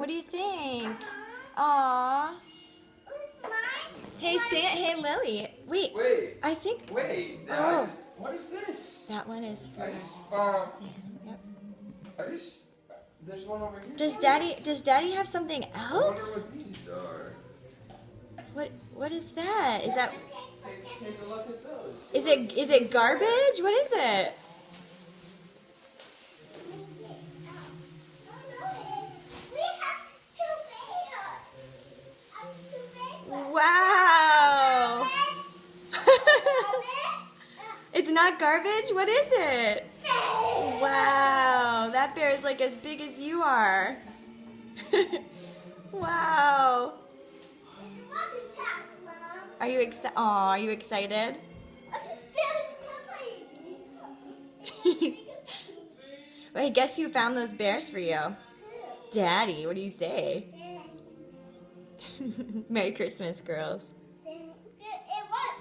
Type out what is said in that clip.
What do you think? Aww. Hey Lily. Wait. Wait. I think. Wait. Oh. What is this? That one is for I just found. Santa. Yep. There's one over here. Does Daddy have something I wonder else? what these are. What is that? Is that Take a look at those. is it garbage? What is it? Wow. It's not garbage? What is it? Wow. That bear is like as big as you are. Wow. Are you excited? Aw, are you excited? Well, I guess who found those bears for you? Daddy, what do you say? Merry Christmas, girls.